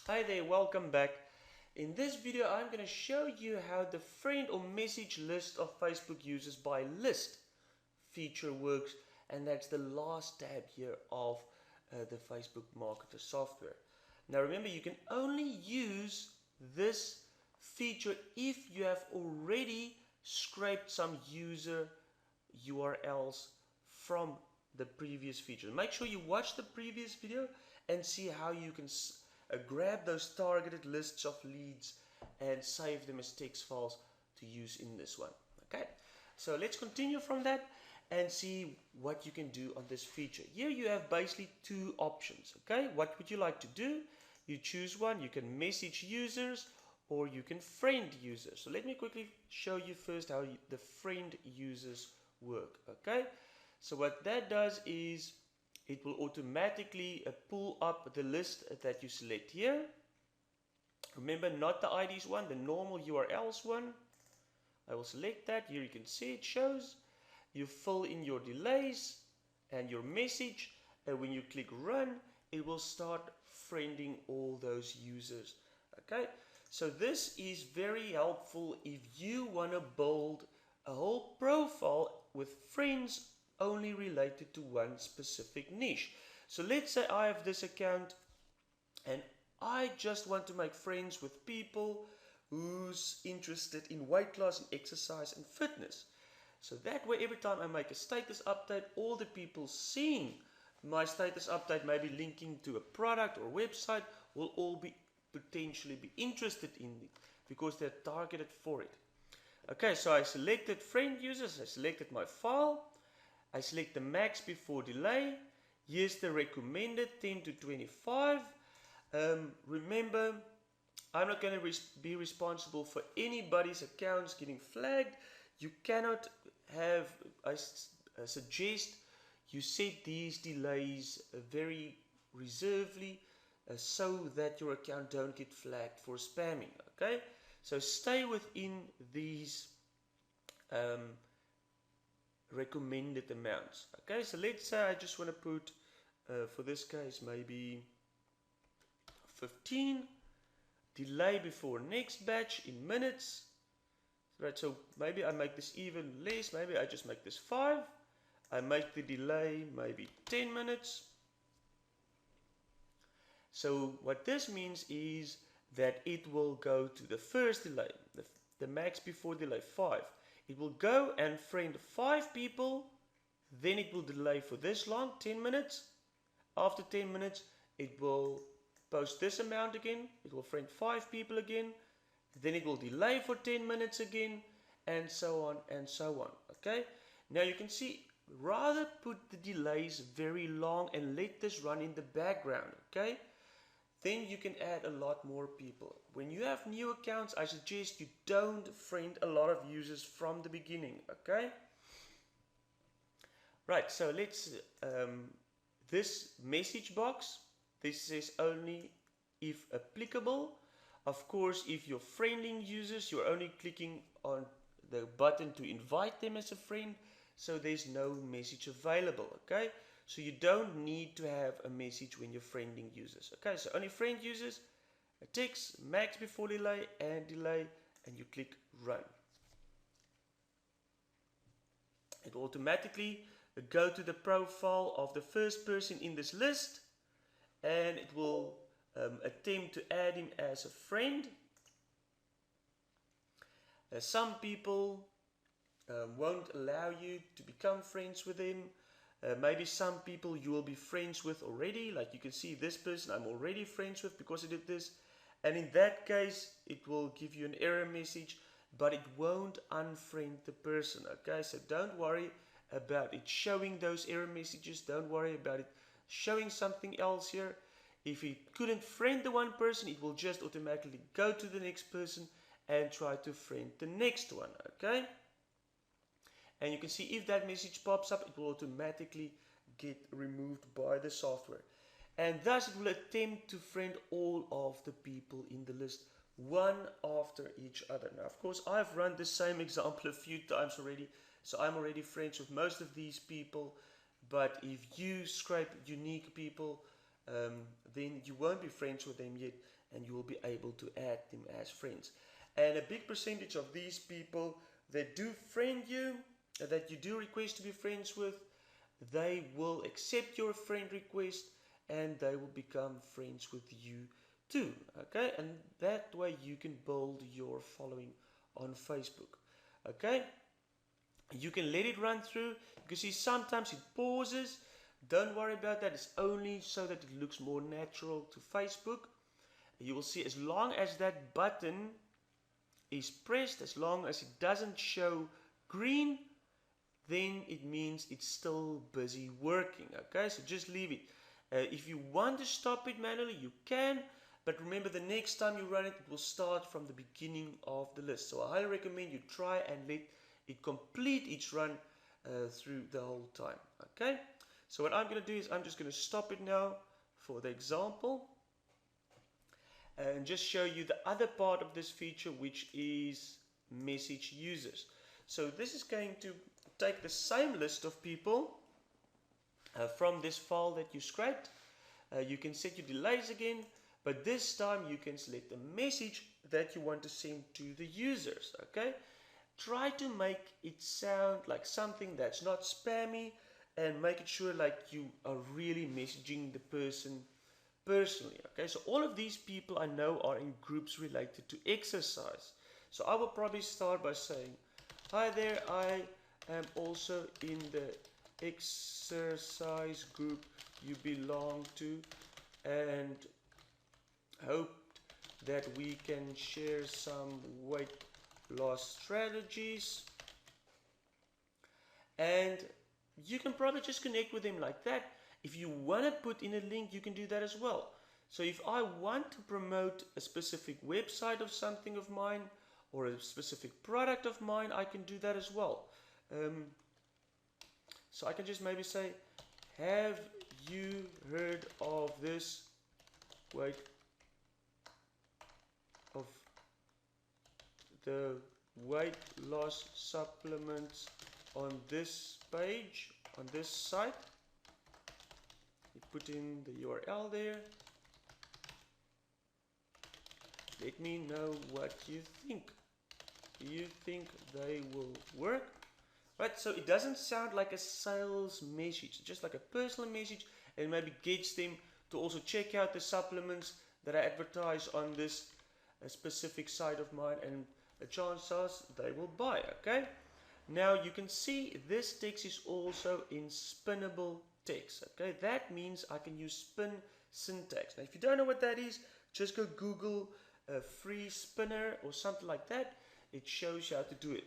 Hi there, welcome back. In this video I'm going to show you how the friend or message list of Facebook users by list feature works, and that's the last tab here of the Facebook Marketer software. Now remember, you can only use this feature if you have already scraped some user URLs from the previous feature. Make sure you watch the previous video and see how you can grab those targeted lists of leads and save them as text files to use in this one. Okay, so let's continue from that and see what you can do on this feature. Here you have basically two options. Okay, what would you like to do? You choose one. You can message users or you can friend users. So let me quickly show you first how the friend users work. Okay, so what that does is it will automatically pull up the list that you select here. Remember, not the IDs one, the normal URLs one. I will select that. Here you can see it shows. You fill in your delays and your message, and when you click run, it will start friending all those users. Okay, so this is very helpful if you want to build a whole profile with friends only related to one specific niche. So let's say I have this account and I just want to make friends with people who's interested in weight loss and exercise and fitness. So that way, every time I make a status update, all the people seeing my status update, maybe linking to a product or website, will all be potentially be interested in it because they're targeted for it. Okay, so I selected friend users, I selected my file, I select the max before delay. Here's the recommended 10 to 25. Remember, I'm not going to be responsible for anybody's accounts getting flagged. You cannot have, I suggest you set these delays very reservedly so that your account don't get flagged for spamming. Okay, so stay within these recommended amounts. Okay, so let's say I just want to put for this case maybe 15. Delay before next batch in minutes. Right, so maybe I make this even less. Maybe I just make this 5. I make the delay maybe 10 minutes. So what this means is that it will go to the first delay, the max before delay 5. It will go and friend 5 people, then it will delay for this long, 10 minutes. After 10 minutes, it will post this amount again, it will friend 5 people again, then it will delay for 10 minutes again, and so on and so on. Okay, now you can see, rather put the delays very long and let this run in the background. Okay, then you can add a lot more people. When you have new accounts, I suggest you don't friend a lot of users from the beginning. Okay, right, so let's this message box, this says only if applicable. Of course, if you're friending users, you're only clicking on the button to invite them as a friend, so there's no message available. Okay, so you don't need to have a message when you're friending users. Okay, so only friend users, a text, max before delay, and you click run. It will automatically go to the profile of the first person in this list, and it will attempt to add him as a friend. Some people won't allow you to become friends with them. Maybe some people you will be friends with already, like you can see this person I'm already friends with because I did this, and in that case it will give you an error message, but it won't unfriend the person. Okay, so don't worry about it showing those error messages, don't worry about it showing something else here. If it couldn't friend the one person, it will just automatically go to the next person and try to friend the next one. Okay, and you can see if that message pops up, it will automatically get removed by the software, and thus it will attempt to friend all of the people in the list one after each other. Now of course I've run the same example a few times already, so I'm already friends with most of these people, but if you scrape unique people, then you won't be friends with them yet, and you will be able to add them as friends. And a big percentage of these people that do friend you, that you do request to be friends with, they will accept your friend request and they will become friends with you too. Okay, and that way you can build your following on Facebook. Okay, you can let it run through. You can see sometimes it pauses. Don't worry about that. It's only so that it looks more natural to Facebook. You will see as long as that button is pressed, as long as it doesn't show green, then it means it's still busy working. Okay, so just leave it. If you want to stop it manually, you can, but remember the next time you run it, it will start from the beginning of the list. So I highly recommend you try and let it complete each run through the whole time. Okay, so what I'm going to do is I'm just going to stop it now for the example and just show you the other part of this feature, which is message users. So this is going to take the same list of people from this file that you scraped. You can set your delays again, but this time you can select the message that you want to send to the users. Okay, try to make it sound like something that's not spammy, and make it sure like you are really messaging the person personally. Okay, so all of these people I know are in groups related to exercise. So I will probably start by saying, hi there, I am also in the exercise group you belong to, and hope that we can share some weight loss strategies. And you can probably just connect with them like that. If you want to put in a link, you can do that as well. So if I want to promote a specific website of something of mine, or a specific product of mine, I can do that as well. So I can just maybe say, have you heard of this weight of the weight loss supplements on this page, on this site? You put in the URL there. Let me know what you think. Do you think they will work? Right, so it doesn't sound like a sales message, it's just like a personal message, and maybe gets them to also check out the supplements that I advertise on this specific site of mine, and the chances they will buy. Okay, now you can see this text is also in spinnable text. Okay, that means I can use spin syntax. Now if you don't know what that is, just go Google a free spinner or something like that. It shows you how to do it,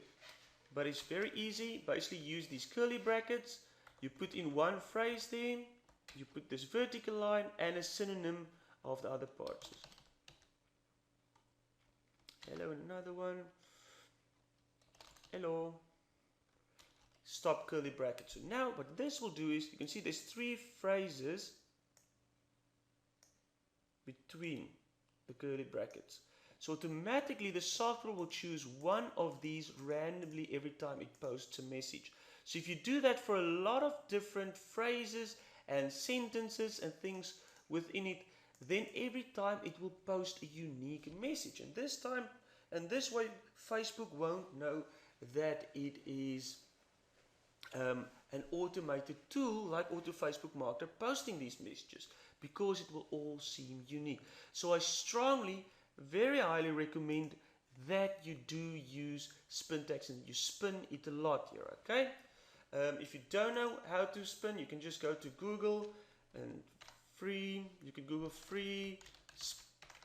but it's very easy. Basically use these curly brackets, you put in one phrase there, you put this vertical line and a synonym of the other parts. Hello, another one. Hello. Stop curly brackets. So now what this will do is, you can see there's three phrases between the curly brackets. So automatically the software will choose one of these randomly every time it posts a message. So if you do that for a lot of different phrases and sentences and things within it, then every time it will post a unique message. And this time, and this way, Facebook won't know that it is an automated tool like Auto Facebook Marketer posting these messages, because it will all seem unique. So I strongly, very highly recommend that you do use spin text, and you spin it a lot here. Okay, if you don't know how to spin, you can just go to Google and you can Google free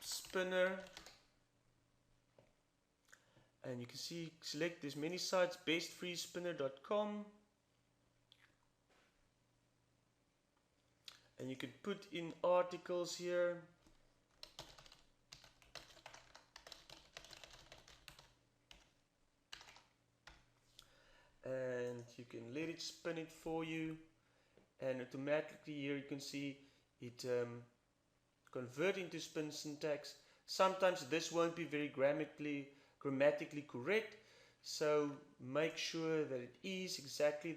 spinner, and you can see, select, there's many sites, bestfreespinner.com, and you can put in articles here. And you can let it spin it for you, and automatically here you can see it convert into spin syntax. Sometimes this won't be very grammatically correct, so make sure that it is exactly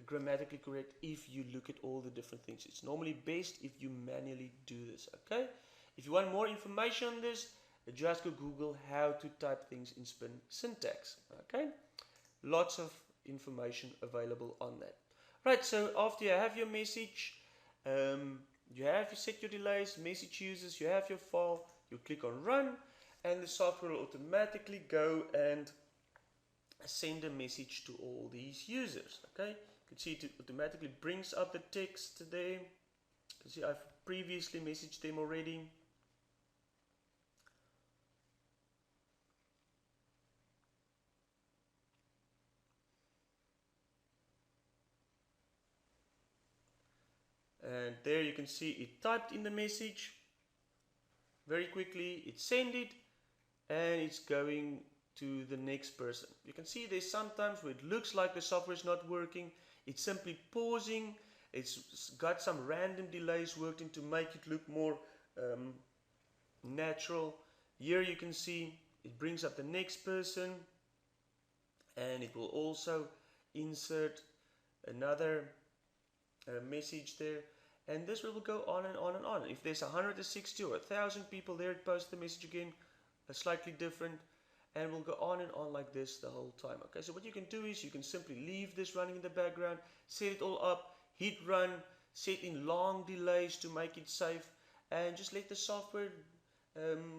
grammatically correct if you look at all the different things. It's normally best if you manually do this, okay? If you want more information on this, just go Google how to type things in spin syntax, okay? Lots of information available on that. Right, so after you have your message, you set your delays, message users, you have your file, you click on run, and the software will automatically go and send a message to all these users, okay? You can see it automatically brings up the text there. You can see I've previously messaged them already. And there you can see it typed in the message very quickly, it sent it, and it's going to the next person. You can see there's sometimes where it looks like the software is not working, it's simply pausing, it's got some random delays worked in to make it look more natural. Here you can see it brings up the next person, and it will also insert another message there, and this will go on and on and on. If there's 160 or 1,000 people there, it posts the message again, slightly different, and will go on and on like this the whole time. Okay, so what you can do is you can simply leave this running in the background, set it all up, hit run, set in long delays to make it safe, and just let the software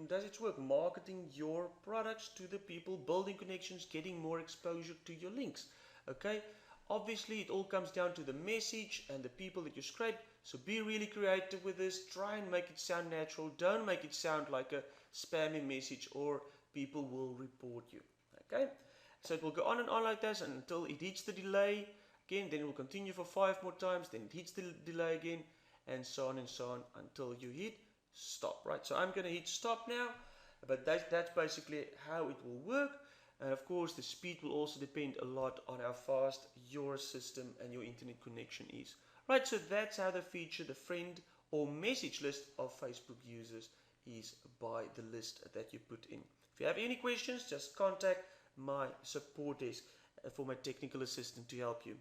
does its work, marketing your products to the people, building connections, getting more exposure to your links. Okay, obviously it all comes down to the message and the people that you scrape, so be really creative with this. Try and make it sound natural, don't make it sound like a spammy message or people will report you. Okay, so it will go on and on like this until it hits the delay again, then it will continue for 5 more times, then it hits the delay again, and so on until you hit stop. Right, so I'm going to hit stop now, but that's basically how it will work. And of course the speed will also depend a lot on how fast your system and your internet connection is. Right, so that's how the feature, the friend or message list of Facebook users is by the list that you put in. If you have any questions, just contact my support desk for my technical assistant to help you.